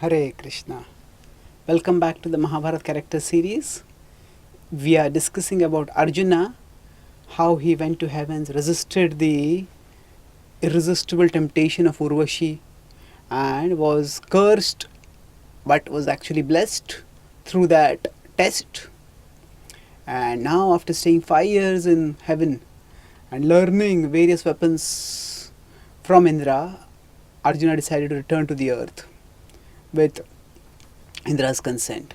Hare Krishna. Welcome back to the Mahabharata Characters series. We are discussing about Arjuna, how he went to heavens, resisted the irresistible temptation of Urvashi and was cursed but was actually blessed through that test. And now, after staying 5 years in heaven and learning various weapons from Indra, Arjuna decided to return to the earth with Indra's consent.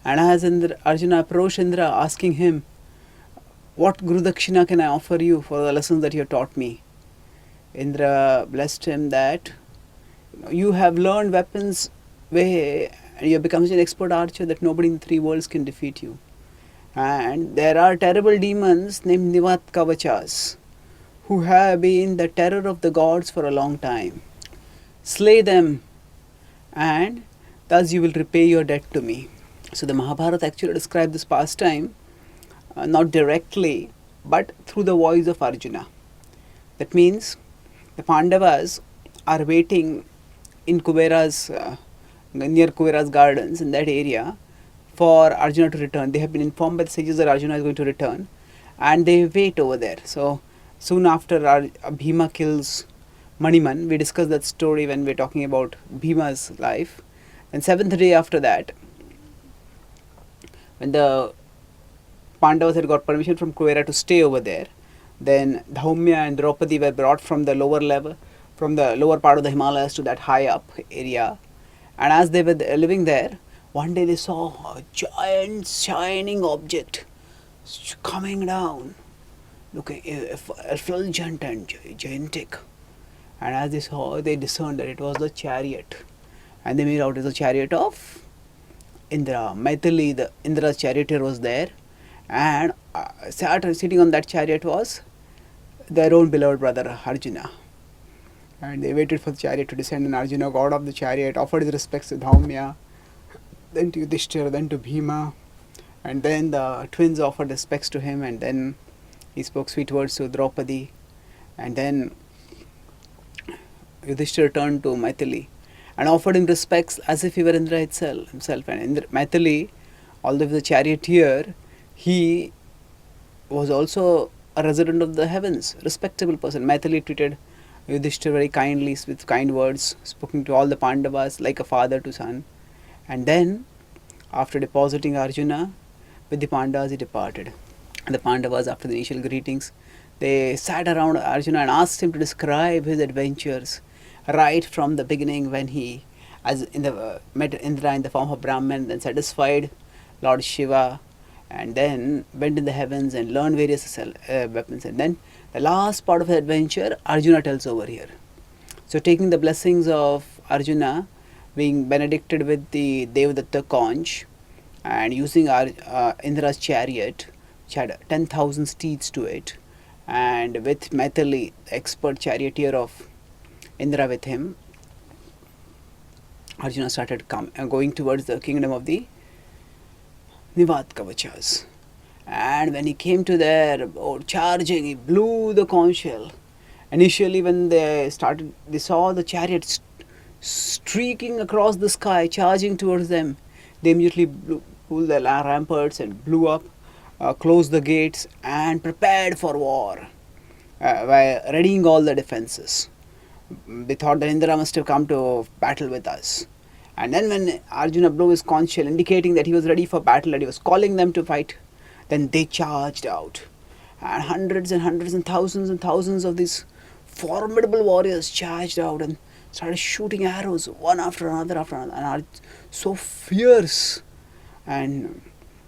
And as Arjuna approached Indra asking him, "What Guru Dakshina can I offer you for the lessons that you have taught me?" Indra blessed him that you have learned weapons where you have become such an expert archer that nobody in the 3 worlds can defeat you. And there are terrible demons named Nivatkavachas who have been the terror of the gods for a long time. Slay them and thus you will repay your debt to me. So the Mahabharata actually describes this pastime not directly but through the voice of Arjuna. That means the Pandavas are waiting in near Kuvera's gardens in that area for Arjuna to return. They have been informed by the sages that Arjuna is going to return and they wait over there. So soon after Bhima kills Maniman, we discussed that story when we are talking about Bhima's life. And 7th day after that, when the Pandavas had got permission from Kuvera to stay over there, then Dhaumya and Draupadi were brought from the lower level, from the lower part of the Himalayas to that high up area. And as they were living there, one day they saw a giant shining object coming down, looking effulgent and gigantic. And as they saw, they discerned that it was the chariot. And they made out as the chariot of Indra. Maithili, Indra's charioteer, was there. And sitting on that chariot was their own beloved brother Arjuna. And they waited for the chariot to descend, and Arjuna got off the chariot, offered his respects to Dhaumya, then to Yudhishthira, then to Bhima. And then the twins offered respects to him, and then he spoke sweet words to Draupadi. And then Yudhishthira turned to Maithili and offered him respects as if he were Indra himself. And Maithili, although he was a charioteer, he was also a resident of the heavens, respectable person. Maithili treated Yudhishthira very kindly with kind words, speaking to all the Pandavas like a father to son. And then, after depositing Arjuna with the Pandavas, he departed. And the Pandavas, after the initial greetings, they sat around Arjuna and asked him to describe his adventures right from the beginning, when he met Indra in the form of Brahman, then satisfied Lord Shiva, and then went in the heavens and learned various weapons. And then the last part of the adventure, Arjuna tells over here. So taking the blessings of Arjuna, being benedicted with the Devadatta conch, and using Indra's chariot, which had 10,000 steeds to it, and with Maithili, the expert charioteer of Indra with him, Arjuna started going towards the kingdom of the Nivatkavachas. And when he came to there, charging, he blew the conch shell. Initially, when they saw the chariot streaking across the sky, charging towards them. They immediately pulled the ramparts and blew up, closed the gates, and prepared for war by readying all the defenses. They thought that Indra must have come to battle with us. And then when Arjuna blew his conch shell, indicating that he was ready for battle, that he was calling them to fight, then they charged out. And hundreds and thousands of these formidable warriors charged out and started shooting arrows one after another, and are so fierce and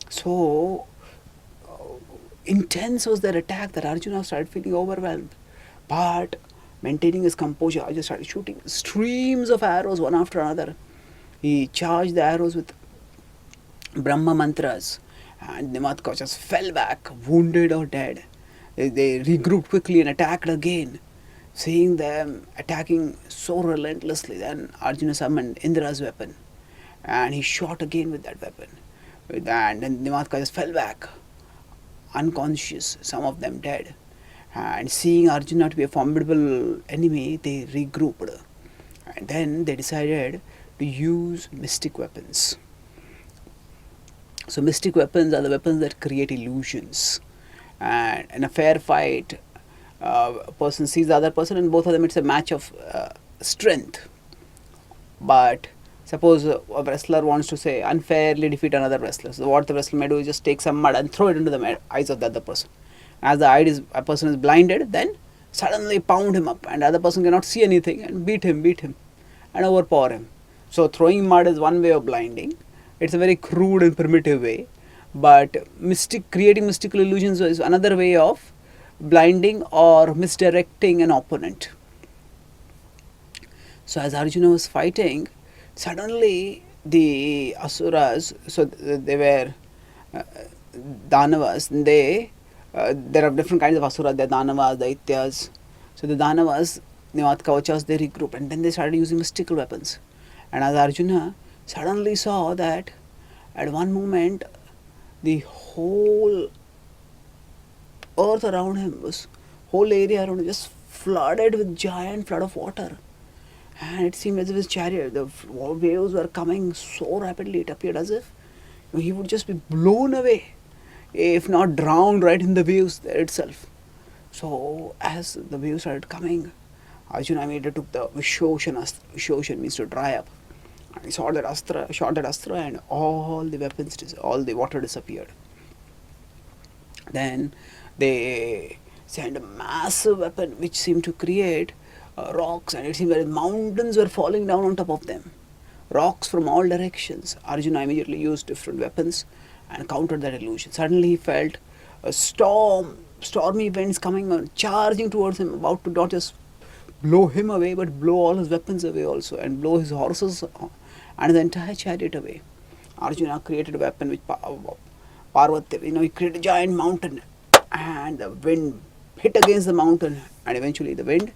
so intense was their attack that Arjuna started feeling overwhelmed. But maintaining his composure, Arjuna started shooting streams of arrows one after another. He charged the arrows with Brahma mantras, and Nivatkavachas fell back, wounded or dead. They regrouped quickly and attacked again. Seeing them attacking so relentlessly, then Arjuna summoned Indra's weapon, and he shot again with that weapon. And then Nivatkavachas fell back, unconscious, some of them dead. And seeing Arjuna to be a formidable enemy, they regrouped. And then they decided to use mystic weapons. So mystic weapons are the weapons that create illusions. And in a fair fight, a person sees the other person, and both of them, it's a match of strength. But suppose a wrestler wants to say unfairly defeat another wrestler. So what the wrestler may do is just take some mud and throw it into the eyes of the other person. As a person is blinded, then suddenly pound him up, and the other person cannot see anything, and beat him, and overpower him. So throwing mud is one way of blinding. It's a very crude and primitive way. But creating mystical illusions is another way of blinding or misdirecting an opponent. So as Arjuna was fighting, suddenly the Asuras, so they were Dhanavas, there are different kinds of Asuras, there are Dhanavas, Daityas. So the Dhanavas, Nivatkavachas, they regrouped, and then they started using mystical weapons. And as Arjuna suddenly saw that at one moment the whole earth around him whole area around him just flooded with giant flood of water. And it seemed as if his chariot, the waves were coming so rapidly, it appeared as if he would just be blown away, if not drowned right in the waves there itself. So as the waves started coming, Arjuna immediately took the Vishoshan means to dry up. And he shot that astra, and all the weapons, all the water disappeared. Then they sent a massive weapon which seemed to create rocks, and it seemed that mountains were falling down on top of them. Rocks from all directions. Arjuna immediately used different weapons and countered that illusion. Suddenly he felt a stormy winds coming on, charging towards him, about to not just blow him away, but blow all his weapons away also, and blow his horses and the entire chariot away. Arjuna created a weapon which Parvati, he created a giant mountain, and the wind hit against the mountain, and eventually the wind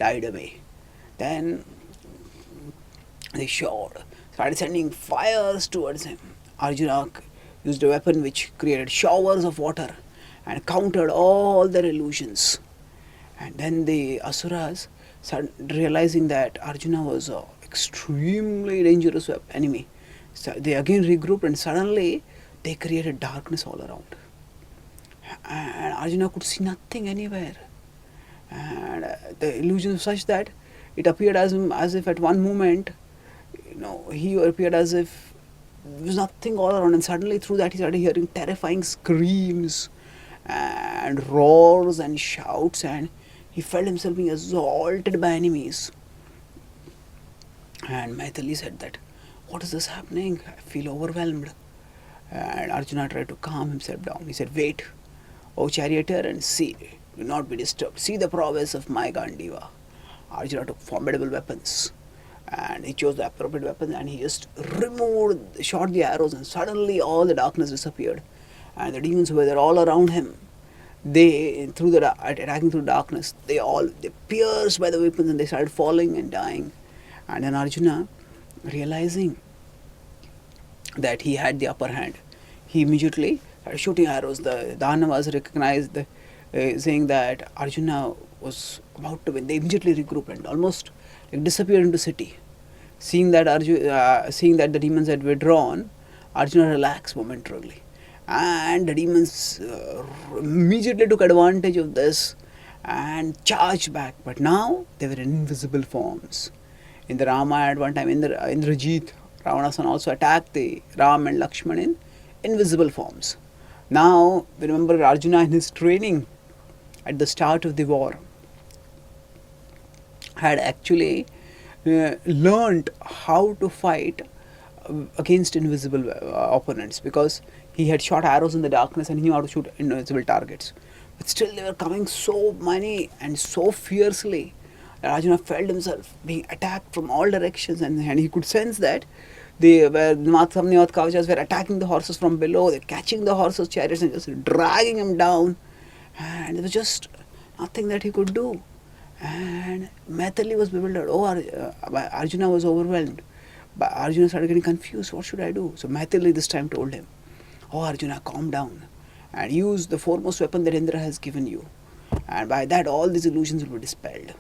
died away. Then they started sending fires towards him. Arjuna used a weapon which created showers of water and countered all their illusions. And then the Asuras started realizing that Arjuna was an extremely dangerous enemy. So they again regrouped, and suddenly they created darkness all around. And Arjuna could see nothing anywhere. And the illusion was such that it appeared as if at one moment, he appeared as if there was nothing all around, and suddenly through that he started hearing terrifying screams and roars and shouts, and he felt himself being assaulted by enemies. And Maithili said that, "What is this happening? I feel overwhelmed." And Arjuna tried to calm himself down. He said, "Wait, O charioteer, and see. Do not be disturbed. See the prowess of my Gandiva." Arjuna took formidable weapons, and he chose the appropriate weapons, and he just shot the arrows, and suddenly all the darkness disappeared. And the demons were there all around him. They, attacking through darkness, they pierced by the weapons, and they started falling and dying. And then Arjuna, realizing that he had the upper hand, he immediately started shooting arrows. The Dhanavas recognized, saying that Arjuna was about to win. They immediately regrouped and almost disappeared into the city. Seeing that the demons had withdrawn, Arjuna relaxed momentarily. And the demons immediately took advantage of this and charged back. But now they were in invisible forms. In the Rāmāyaṇa at one time, Indrajit, Ravana's son, also attacked the Ram and Lakshman in invisible forms. Now, we remember Arjuna in his training at the start of the war had actually learned how to fight against invisible opponents, because he had shot arrows in the darkness and he knew how to shoot invisible targets. But still they were coming so many and so fiercely that Arjuna felt himself being attacked from all directions, and he could sense that some Nivatkavachas were attacking the horses from below, they were catching the horses' chariots and just dragging him down, and there was just nothing that he could do. And Maithili was bewildered. Arjuna was overwhelmed. But Arjuna started getting confused. What should I do? So Maithili this time told him, "Oh Arjuna, calm down and use the foremost weapon that Indra has given you. And by that all these illusions will be dispelled."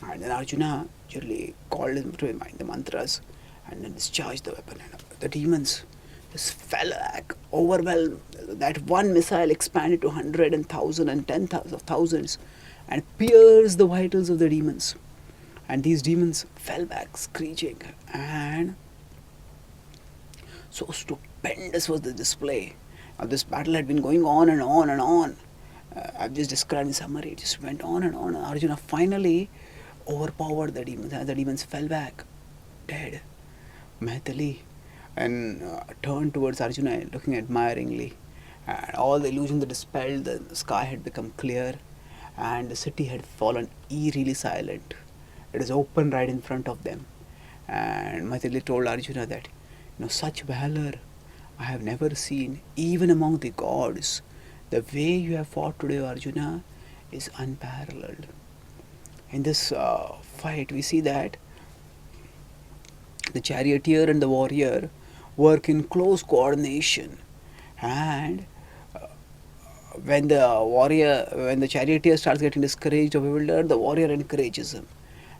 And then Arjuna actually called him to mind the mantras, and then discharged the weapon. And the demons just fell back, overwhelmed. That one missile expanded to 100 and 1,000 and 10,000 of thousands and pierced the vitals of the demons. And these demons fell back screeching, and so stupendous was the display. Now this battle had been going on and on and on. I've just described in summary. It just went on and on. And Arjuna finally overpowered the demons, and the demons fell back, dead. Maithili and turned towards Arjuna, looking admiringly. And all the illusions that dispelled, the sky had become clear, and the city had fallen eerily silent. It was open right in front of them. And Maithili told Arjuna that, such valor I have never seen, even among the gods. The way you have fought today, Arjuna, is unparalleled. In this fight, we see that the charioteer and the warrior work in close coordination, and when the charioteer starts getting discouraged or bewildered, the warrior encourages him,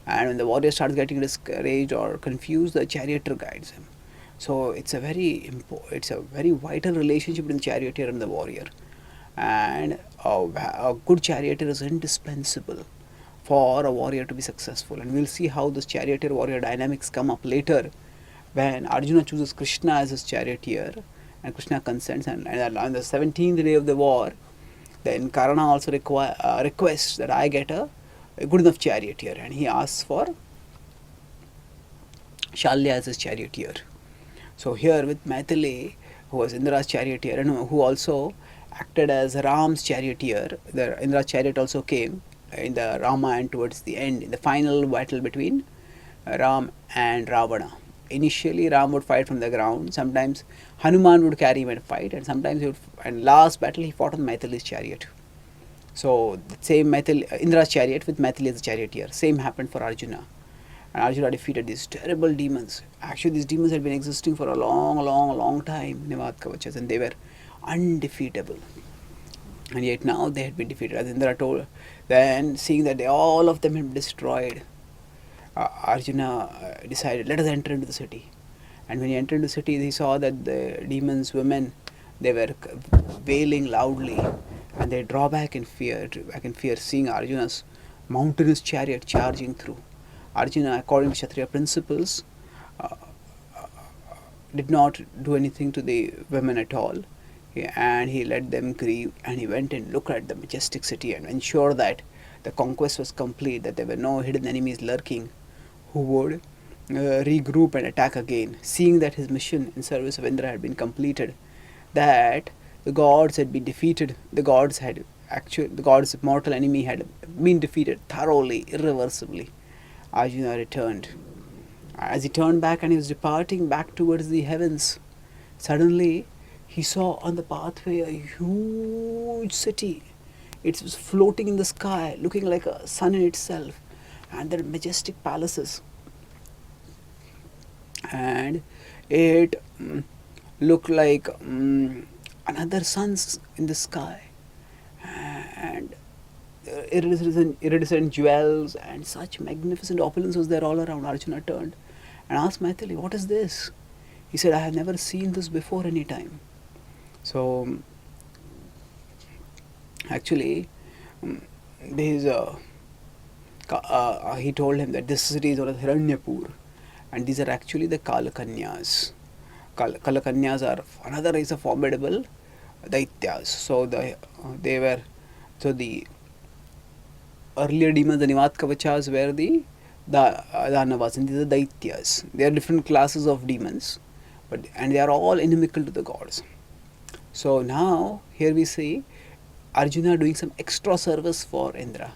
and when the warrior starts getting discouraged or confused, the charioteer guides him. So it's a very vital relationship between the charioteer and the warrior, and a good charioteer is indispensable for a warrior to be successful. And we'll see how this charioteer warrior dynamics come up later when Arjuna chooses Krishna as his charioteer and Krishna consents, and on the 17th day of the war, then Karna also requests that I get a good enough charioteer, and he asks for Shalya as his charioteer. So here with Maithili, who was Indra's charioteer and who also acted as Ram's charioteer, Indra's chariot also came in the Rāmāyaṇa towards the end, in the final battle between Ram and Ravana. Initially, Ram would fight from the ground. Sometimes Hanuman would carry him and fight, and sometimes and last battle he fought on Maithili's chariot. So the same Indra's chariot with Maithili as the charioteer. Same happened for Arjuna. And Arjuna defeated these terrible demons. Actually, these demons had been existing for a long time, Nivatkavachas, and they were undefeatable. And yet now they had been defeated. As Indra told, then seeing that all of them had been destroyed, Arjuna decided, let us enter into the city. And when he entered the city, he saw that the demons, women, they were wailing loudly, and they draw back in fear, seeing Arjuna's mountainous chariot charging through. Arjuna, according to Kshatriya principles, did not do anything to the women at all, and he let them grieve, and he went and looked at the majestic city and ensured that the conquest was complete, that there were no hidden enemies lurking who would regroup and attack again. Seeing that his mission in service of Indra had been completed, that the gods had been defeated, the gods' mortal enemy had been defeated thoroughly, irreversibly, Arjuna returned. As he turned back and he was departing back towards the heavens, suddenly he saw on the pathway a huge city. It was floating in the sky, looking like a sun in itself, and there were majestic palaces. And it looked like another suns in the sky, and iridescent jewels and such magnificent opulence was there all around. Arjuna turned and asked Maithili, what is this? He said, I have never seen this before any time. So actually, he told him that this city is known as Hiranyapur, and these are actually the Kalakanyas. Kalakanyas are another race of formidable Daityas. So the earlier demons, the Nivatkavachas, were the Dhanavas, and these are Daityas. They are different classes of demons, and they are all inimical to the gods. So now here we see Arjuna doing some extra service for Indra.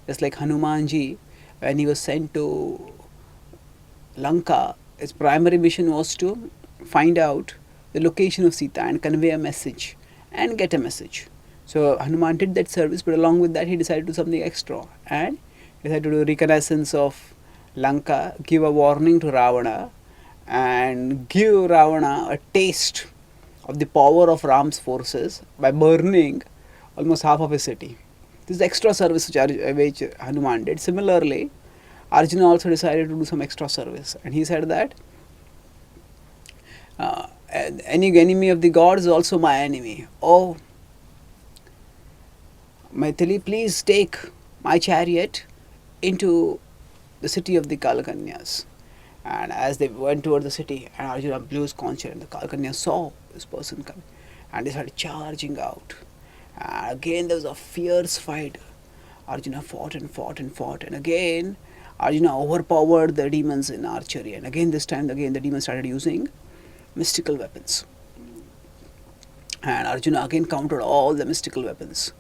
Just like Hanumanji, when he was sent to Lanka, his primary mission was to find out the location of Sita and convey a message and get a message. So Hanuman did that service, but along with that he decided to do something extra, and he decided to do reconnaissance of Lanka, give a warning to Ravana, and give Ravana a taste of the power of Ram's forces by burning almost half of his city. This is the extra service which Hanuman did. Similarly, Arjuna also decided to do some extra service, and he said that And any enemy of the gods is also my enemy. Oh, Maithili, please take my chariot into the city of the Kalakanyas. And as they went toward the city, and Arjuna blew his conch, and the Kalakanyas saw this person coming, and they started charging out. And again there was a fierce fight. Arjuna fought and fought and fought, and again Arjuna overpowered the demons in archery. And again this time, again the demons started using mystical weapons. And Arjuna again countered all the mystical weapons.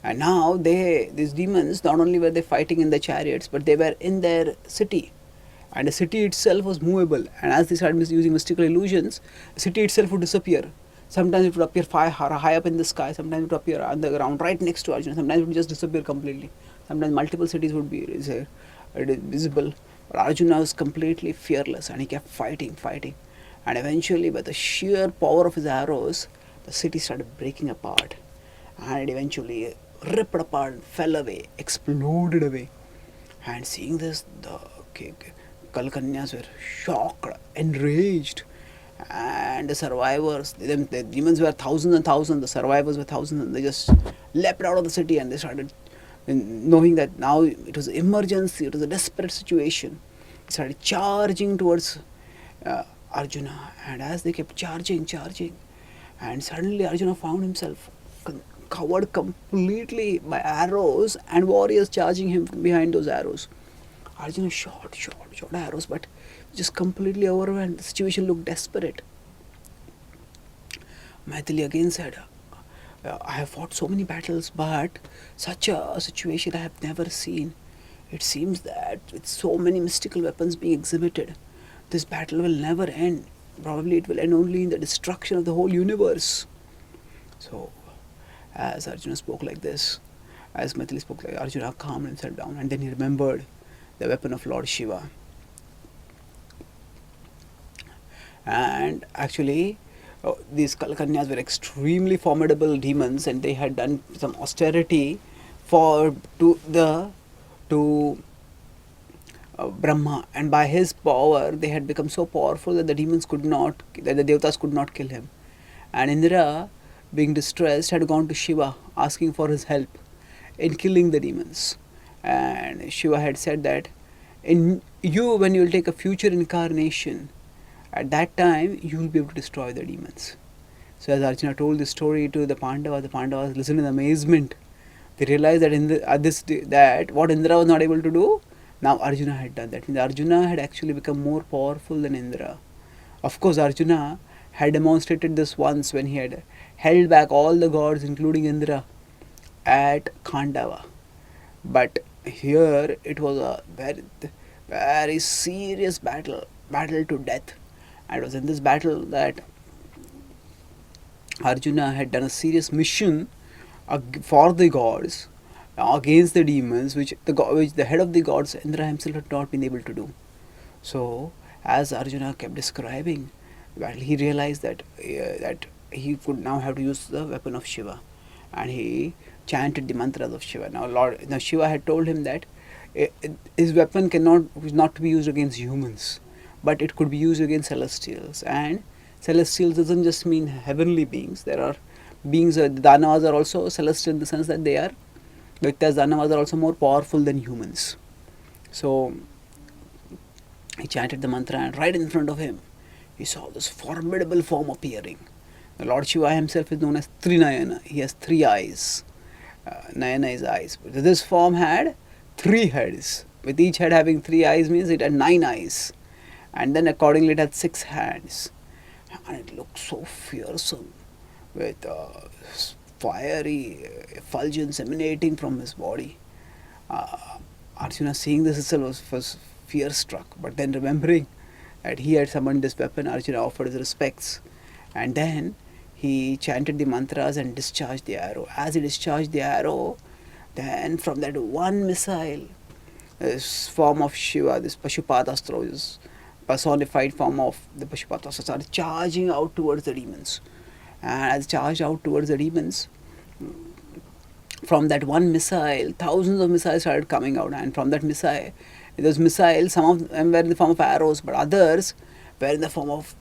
And now these demons, not only were they fighting in the chariots, but they were in their city. And the city itself was movable. And as they started using mystical illusions, the city itself would disappear. Sometimes it would appear high up in the sky, sometimes it would appear on the ground right next to Arjuna, sometimes it would just disappear completely. Sometimes multiple cities would be visible. But Arjuna was completely fearless, and he kept fighting. And eventually, by the sheer power of his arrows, the city started breaking apart. And it eventually ripped apart, fell away, exploded away. And seeing this, the Kalakanyas were shocked, enraged. And the survivors, the demons were thousands and thousands, the survivors were thousands, and they just leapt out of the city, and they started, knowing that now it was emergency, it was a desperate situation, they started charging towards Arjuna. And as they kept charging, and suddenly Arjuna found himself covered completely by arrows and warriors charging him from behind those arrows. Arjuna shot arrows, but just completely overwhelmed. The situation looked desperate. Maithili again said, I have fought so many battles, but such a situation I have never seen. It seems that with so many mystical weapons being exhibited, this battle will never end. Probably it will end only in the destruction of the whole universe. So, as Arjuna spoke like this, as Maithili spoke like, Arjuna calmed himself down, and then he remembered the weapon of Lord Shiva. And actually, these Kalakanyas were extremely formidable demons, and they had done some austerity to Brahma, and by his power they had become so powerful that the Devatas could not kill him. And Indra, being distressed, had gone to Shiva asking for his help in killing the demons. And Shiva had said that when you will take a future incarnation, at that time you will be able to destroy the demons. So as Arjuna told this story to the Pandavas listened in amazement. They realized that that what Indra was not able to do, now Arjuna had done that. Arjuna had actually become more powerful than Indra. Of course, Arjuna had demonstrated this once when he had held back all the gods, including Indra, at Pandava. But here it was a very, very serious battle to death. And it was in this battle that Arjuna had done a serious mission for the gods against the demons, which the head of the gods, Indra himself, had not been able to do. So, as Arjuna kept describing the battle, he realized that he could now have to use the weapon of Shiva, and he chanted the mantras of Shiva. Now Shiva had told him that his weapon is not to be used against humans, but it could be used against celestials. And celestials doesn't just mean heavenly beings. There are beings, the Danavas are also celestial in the sense that they are, because Danavas are also more powerful than humans. So he chanted the mantra, and right in front of him he saw this formidable form appearing. The Lord Shiva himself is known as Trinayana. He has 3 eyes. Nayana is eyes. But this form had 3 heads. With each head having 3 eyes means it had 9 eyes. And then accordingly it had 6 hands. And it looked so fearsome, with fiery effulgence emanating from his body. Arjuna, seeing this itself, was fear struck. But then remembering that he had summoned this weapon, Arjuna offered his respects. And then he chanted the mantras and discharged the arrow. As he discharged the arrow, then from that one missile, this form of Shiva, this Pashupatastra, this personified form of the Pashupatastra, started charging out towards the demons. And as it charged out towards the demons, from that one missile, thousands of missiles started coming out. And from that those missiles, some of them were in the form of arrows, but others were in the form of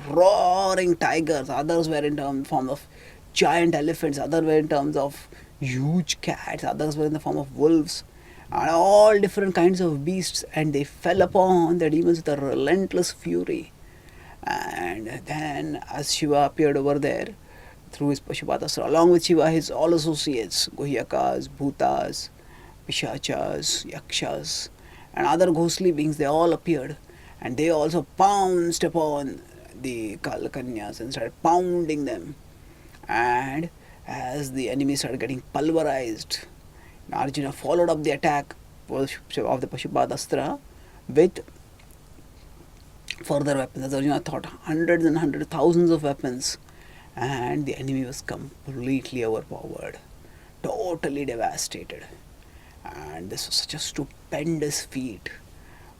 roaring tigers, others were in form of giant elephants, others were in terms of huge cats, others were in the form of wolves, and all different kinds of beasts, and they fell upon the demons with a relentless fury. And then as Shiva appeared over there through his Pashupatasra, along with Shiva his all associates, Guhyakas, Bhutas, Pishachas, Yakshas, and other ghostly beings, they all appeared, and they also pounced upon the Kalakanyas and started pounding them. And as the enemy started getting pulverized, Arjuna followed up the attack of the Pashupatasra with further weapons. As Arjuna thought, hundreds and hundreds, thousands of weapons, and the enemy was completely overpowered, totally devastated. And this was such a stupendous feat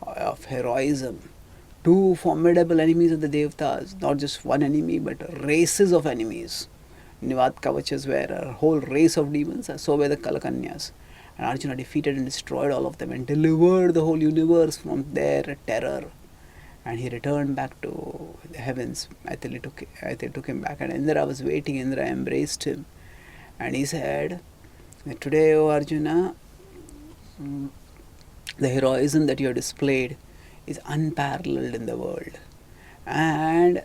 of heroism. Two formidable enemies of the Devatas, not just one enemy, but races of enemies. Nivatkavachas were a whole race of demons, and so were the Kalakanyas. And Arjuna defeated and destroyed all of them and delivered the whole universe from their terror. And he returned back to the heavens. Aithili took him back, and Indra was waiting. Indra embraced him, and he said, "Today, O Arjuna, the heroism that you have displayed is unparalleled in the world. And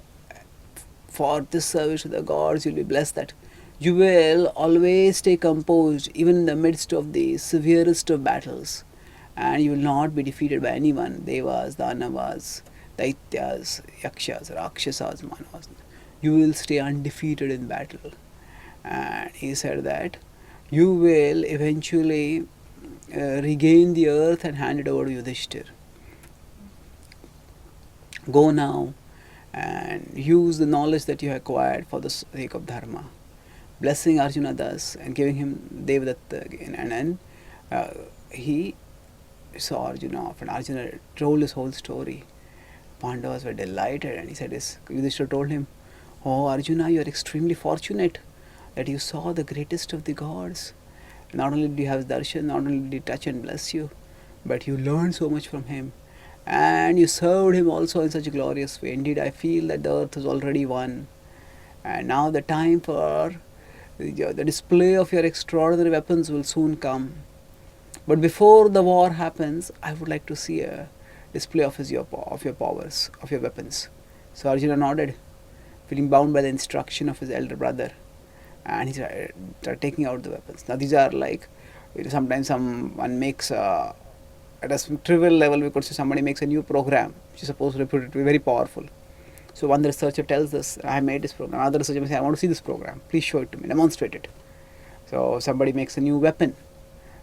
for this service to the gods, you will be blessed that you will always stay composed even in the midst of the severest of battles, and you will not be defeated by anyone, Devas, Danavas, Daityas, Yakshas, Rakshasas, Manavas. You will stay undefeated in battle." And he said that you will eventually regain the earth and hand it over to Yudhishthir. Go now and use the knowledge that you have acquired for the sake of dharma. Blessing Arjuna thus and giving him Devadatta again. And then he saw Arjuna off, and Arjuna told his whole story. Pandavas were delighted, and he said, Yudhishthira told him, "Oh Arjuna, you are extremely fortunate that you saw the greatest of the gods. Not only did you have his darshan, not only did he touch and bless you, but you learned so much from him, and you served him also in such a glorious way. Indeed, I feel that the earth is already won, and now the time for the display of your extraordinary weapons will soon come. But before the war happens, I would like to see a display of your powers, of your weapons." So Arjuna nodded, feeling bound by the instruction of his elder brother, and he started taking out the weapons. Now these are like, sometimes someone makes at a trivial level, we could say somebody makes a new program which is supposed to be very powerful. So one researcher tells us, "I made this program." Another researcher may say, "I want to see this program. Please show it to me, demonstrate it." So somebody makes a new weapon.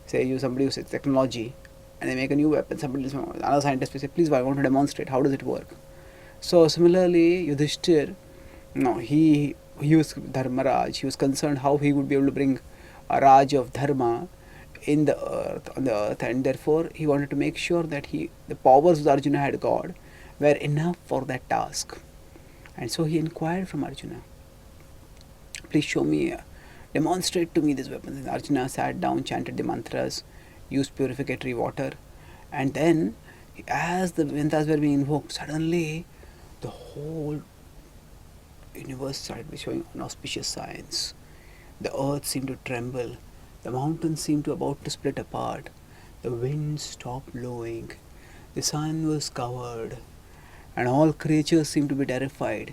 Say somebody uses technology and they make a new weapon. Another scientist will say, "Please, I want to demonstrate. How does it work?" So similarly, Yudhishthir, he was Dharmaraj. He was concerned how he would be able to bring a Raj of Dharma on the earth, and therefore he wanted to make sure that the powers that Arjuna had got were enough for that task. And so he inquired from Arjuna, "Please show me, demonstrate to me these weapons." And Arjuna sat down, chanted the mantras, used purificatory water, and then as the mantras were being invoked, suddenly the whole universe started showing inauspicious signs. The earth seemed to tremble, the mountains seemed about to split apart, the wind stopped blowing, the sun was covered, and all creatures seemed to be terrified.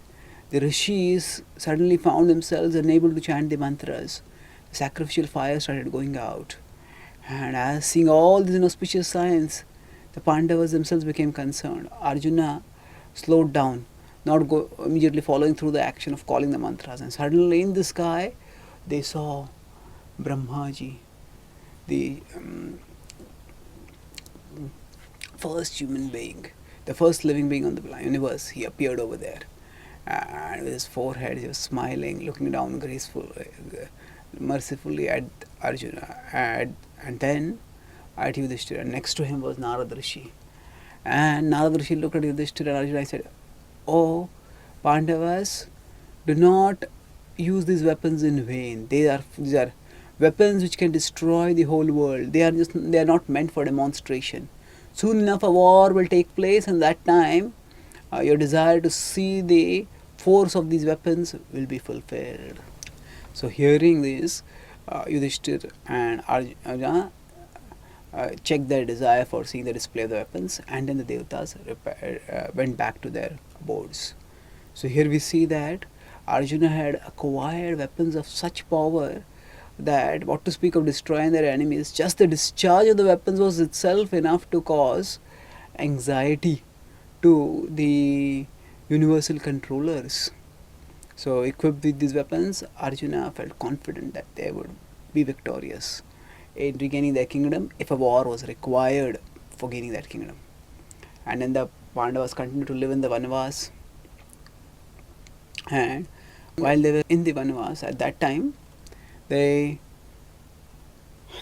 The rishis suddenly found themselves unable to chant the mantras. The sacrificial fire started going out, and as seeing all these inauspicious signs, the Pandavas themselves became concerned. Arjuna slowed down, not immediately following through the action of calling the mantras, and suddenly in the sky they saw Brahmaji, the first human being, the first living being on the universe. He appeared over there, and with his forehead he was smiling, looking down mercifully at Arjuna, and then at Yudhishthira. Next to him was Narad Rishi, and Narad Rishi looked at Yudhishthira and Arjuna and said, "Oh Pandavas, do not use these weapons in vain. These are weapons which can destroy the whole world. They are not meant for demonstration. Soon enough a war will take place, and that time your desire to see the force of these weapons will be fulfilled. So hearing this, Yudhishthir and Arjuna checked their desire for seeing the display of the weapons, and then the Devatas went back to their abodes. So here we see that Arjuna had acquired weapons of such power that, what to speak of destroying their enemies, just the discharge of the weapons was itself enough to cause anxiety to the universal controllers. So equipped with these weapons, Arjuna felt confident that they would be victorious in regaining their kingdom if a war was required for gaining that kingdom. And then the Pandavas continued to live in the Vanavas, and while they were in the Vanavas at that time, they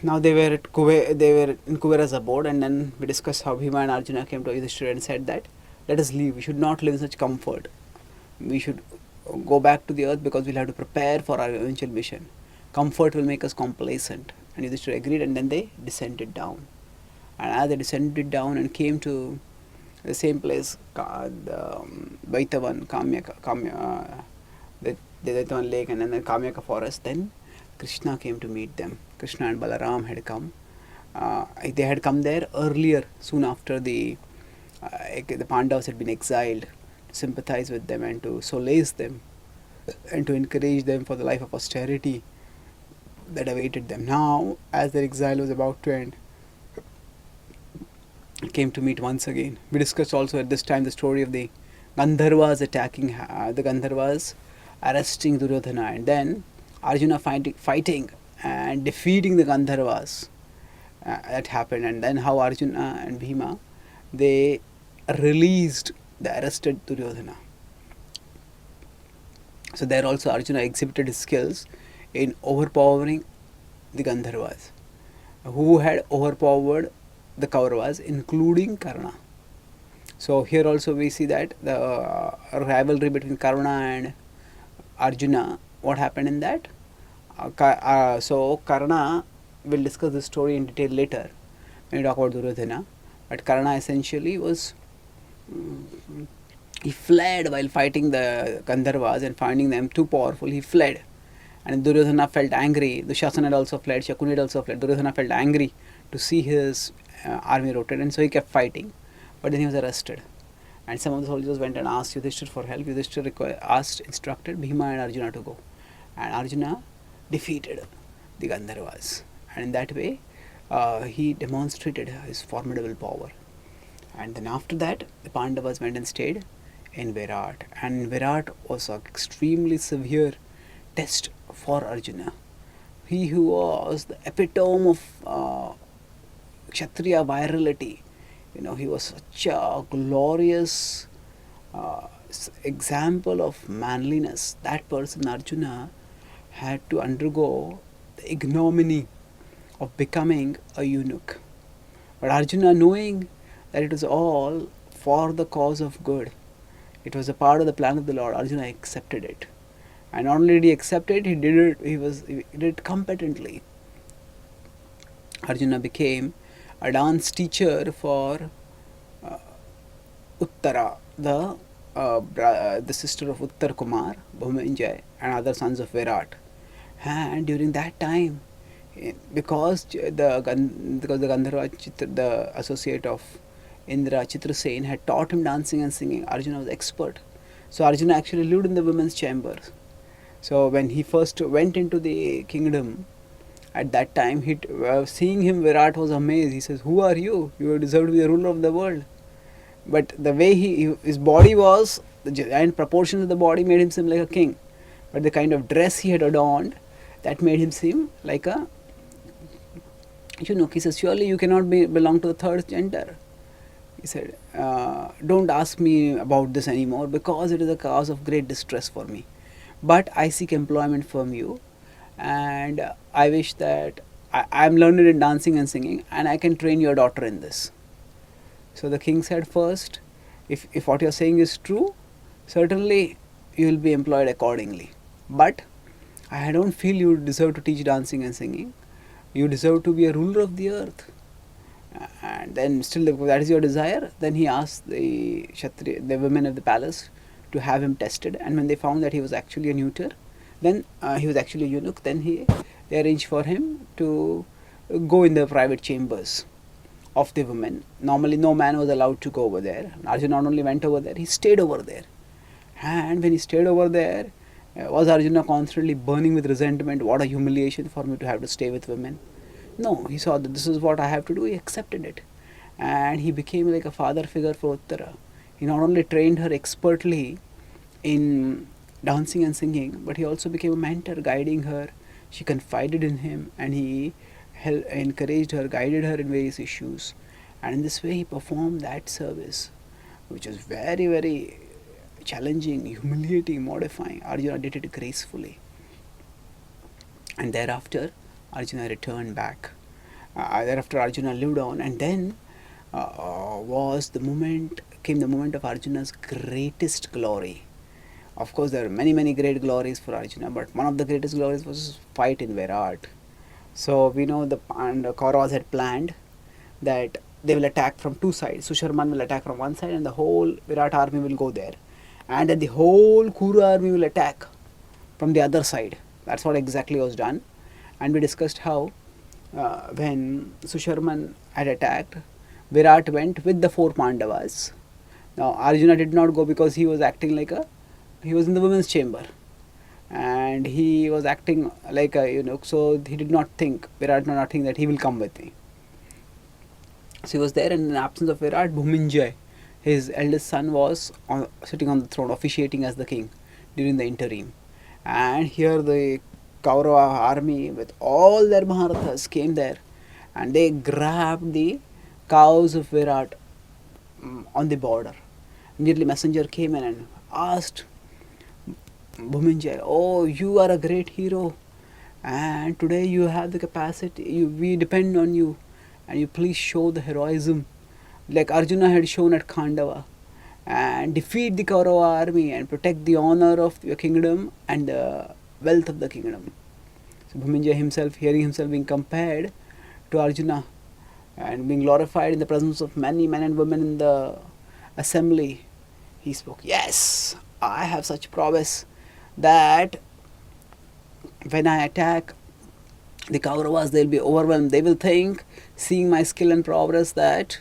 were at they were in Kuvera's abode, and then we discussed how Bhima and Arjuna came to Yudhishthira and said that let us leave, we should not live in such comfort, we should go back to the earth because we'll have to prepare for our eventual mission. Comfort will make us complacent. And Yudhishthira agreed, and then they descended down. And as they descended down and came to the same place, the Vaitavan, the Vaitavan lake, and then the Kamyaka forest, then Krishna came to meet them. Krishna and Balaram had come. They had come there earlier, soon after the Pandavas had been exiled, to sympathize with them and to solace them and to encourage them for the life of austerity that awaited them. Now, as their exile was about to end, came to meet once again. We discussed also at this time the story of the Gandharvas attacking, the Gandharvas arresting Duryodhana, and then Arjuna fighting and defeating the Gandharvas. That happened, and then how Arjuna and Bhima, they released the arrested Duryodhana. So there also Arjuna exhibited his skills in overpowering the Gandharvas, who had overpowered the Kauravas, including Karna. So here also we see that the rivalry between Karna and Arjuna, what happened in that? So Karna, we'll discuss this story in detail later when we talk about Duryodhana, but Karna essentially was, he fled while fighting the Gandharvas, and finding them too powerful, he fled. And Duryodhana felt angry. Dushasana had also fled, Shakuni had also fled. Duryodhana felt angry to see his army routed, and so he kept fighting. But then he was arrested. And some of the soldiers went and asked Yudhishthira for help. Yudhishthira instructed Bhima and Arjuna to go. And Arjuna defeated the Gandharvas. And in that way, he demonstrated his formidable power. And then after that, the Pandavas went and stayed in Virat. And Virat was an extremely severe test for Arjuna. He who was the epitome of Kshatriya virility, he was such a glorious example of manliness. That person, Arjuna, had to undergo the ignominy of becoming a eunuch. But Arjuna, knowing that it was all for the cause of good, it was a part of the plan of the Lord, Arjuna accepted it. And not only did he accept it, he did it competently. Arjuna became a dance teacher for Uttara, the sister of Uttar Kumar, Bhuminjay, and other sons of Virat. And during that time, because the Gandharva, the associate of Indra, Chitrasen, had taught him dancing and singing, Arjuna was expert. So Arjuna actually lived in the women's chambers. So when he first went into the kingdom, at that time, seeing him, Virat was amazed. He says, "Who are you? You deserve to be the ruler of the world." But the way his body was, the giant proportions of the body made him seem like a king. But the kind of dress he had adorned, that made him seem like a eunuch. He says, "Surely you cannot belong to the third gender." He said, "Don't ask me about this anymore, because it is a cause of great distress for me. But I seek employment from you, and I wish that I am learned in dancing and singing, and I can train your daughter in this." So the king said, "First, if what you are saying is true, certainly you will be employed accordingly. But I don't feel you deserve to teach dancing and singing. You deserve to be a ruler of the earth. And then still, that is your desire. Then he asked the the women of the palace to have him tested, and when they found that he was actually a neuter, then he was actually a eunuch, then they arranged for him to go in the private chambers of the women. Normally no man was allowed to go over there. Arjuna not only went over there, he stayed over there. And when he stayed over there, was Arjuna constantly burning with resentment? What a humiliation for me to have to stay with women. No, he saw that this is what I have to do. He accepted it. And he became like a father figure for Uttara. He not only trained her expertly in dancing and singing, but he also became a mentor, guiding her. She confided in him, and he encouraged her, guided her in various issues. And in this way he performed that service, which was very, very challenging, humiliating, mortifying. Arjuna did it gracefully. And thereafter Arjuna returned back. Thereafter Arjuna lived on, and then came the moment of Arjuna's greatest glory. Of course, there are many, many great glories for Arjuna, but one of the greatest glories was his fight in Virat. So we know the Kauravas had planned that they will attack from two sides. Susharman will attack from one side, and the whole Virat army will go there, and then the whole Kuru army will attack from the other side. That's what exactly was done. And we discussed how when Susharman had attacked, Virat went with the 4 Pandavas. Now Arjuna did not go because he was acting like he was in the women's chamber, and he was acting like a eunuch, so he did not think, Virat did not think that he will come with me. So he was there, and in the absence of Virat, Bhuminjay, his eldest son, was sitting on the throne, officiating as the king during the interim. And here the Kaurava army with all their Maharathas came there, and they grabbed the cows of Virat on the border. Immediately messenger came in and asked Bhuminjay, "Oh, you are a great hero, and today you have the capacity, we depend on you, and you please show the heroism like Arjuna had shown at Pandava, and defeat the Kaurava army and protect the honor of your kingdom and the wealth of the kingdom." So Bhuminjay himself, hearing himself being compared to Arjuna and being glorified in the presence of many men and women in the assembly, he spoke, "Yes, I have such prowess that when I attack the Kauravas, they'll be overwhelmed. They will think, seeing my skill and prowess, that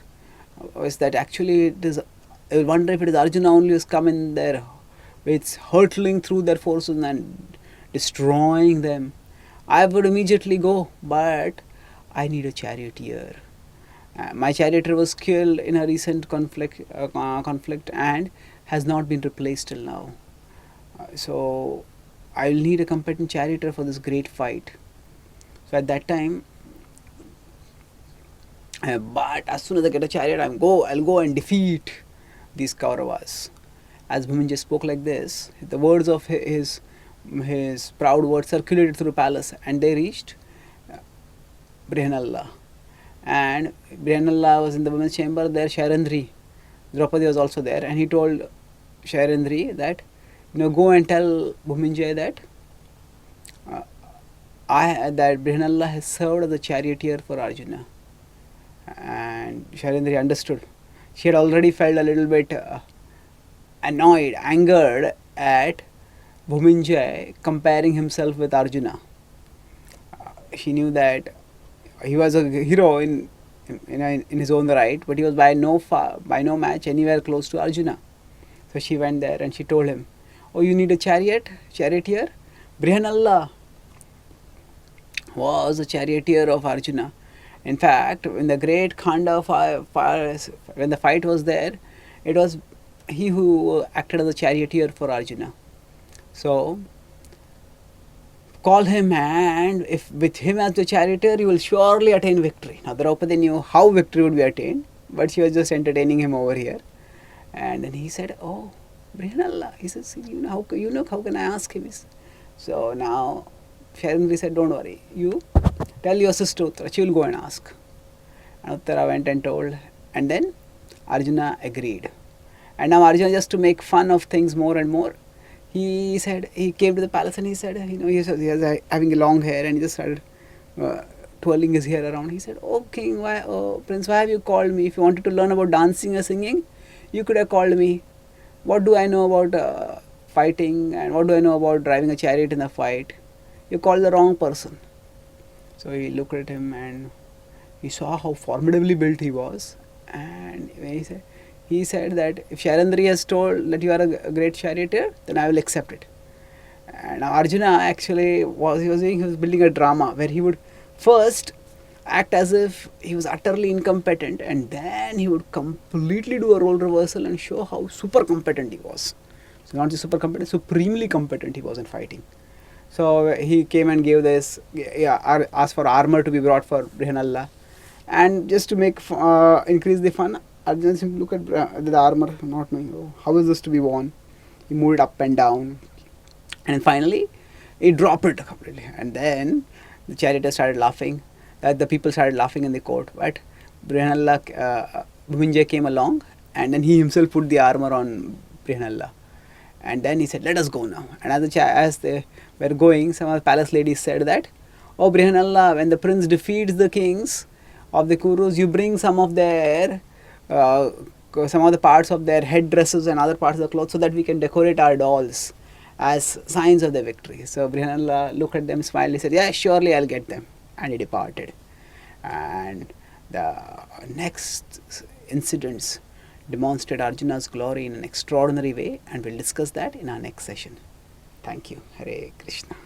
actually it is, they will wonder if it is Arjuna only who has come in there. It's hurtling through their forces and destroying them. I would immediately go, but I need a charioteer. My charioteer was killed in a recent conflict and has not been replaced till now. So I will need a competent charioteer for this great fight." So at that time, but as soon as I get a chariot, I'll go and defeat these Kauravas. As Bhuminjay spoke like this, the words of his proud words circulated through the palace, and they reached Brihanalla. And Brihanalla was in the women's chamber. There Shairendri, Draupadi was also there, and he told Shairendri that, go and tell Bhuminjay that that Brihanalla has served as a charioteer for Arjuna. And Shairendri understood. She had already felt a little bit annoyed, angered at Bhuminjay comparing himself with Arjuna. She knew that he was a hero in his own right, but he was by no match anywhere close to Arjuna. So she went there and she told him, "Oh, you need a charioteer? Brihanalla was a charioteer of Arjuna. In fact, in the great Khanda fire, when the fight was there, it was he who acted as a charioteer for Arjuna. So call him, and if with him as the charioteer, you will surely attain victory." Now Draupadi knew how victory would be attained, but she was just entertaining him over here. And then he said, "Oh, Brihanalla." He says, how can I ask him?" So now Shairendri said, "Don't worry, you tell your sister Uttara, she will go and ask." And Uttara went and told, and then Arjuna agreed. And now Arjuna, just to make fun of things more and more, he came to the palace and he said, he was having a long hair, and he just started twirling his hair around. He said, "Oh king, why, oh prince, why have you called me? If you wanted to learn about dancing or singing, you could have called me. What do I know about fighting, and what do I know about driving a chariot in a fight? You called the wrong person." So he looked at him and he saw how formidably built he was, and he said that if Sharandri has told that you are a great charioteer, then I will accept it. And now Arjuna actually he was building a drama where he would first act as if he was utterly incompetent, and then he would completely do a role reversal and show how super competent he was. So not just super competent, supremely competent he was in fighting. So he came and gave this, asked for armor to be brought for Brihanalla, and just to make increase the fun, Arjuna simply looked at the armor, not knowing how is this to be worn. He moved it up and down, and finally he dropped it completely. And then the charioteer started laughing. The people started laughing in the court. But Brihanalla, Bhuminjay came along, and then he himself put the armor on Brihanalla. And then he said, "Let us go now." And as they were going, some of the palace ladies said that, "Oh Brihanalla, when the prince defeats the kings of the Kurus, you bring some of the parts of their headdresses and other parts of the clothes so that we can decorate our dolls as signs of the victory." So Brihanalla looked at them, smiled, he said, "Yeah, surely I'll get them." And he departed. And the next incidents demonstrate Arjuna's glory in an extraordinary way, and we'll discuss that in our next session. Thank you. Hare Krishna.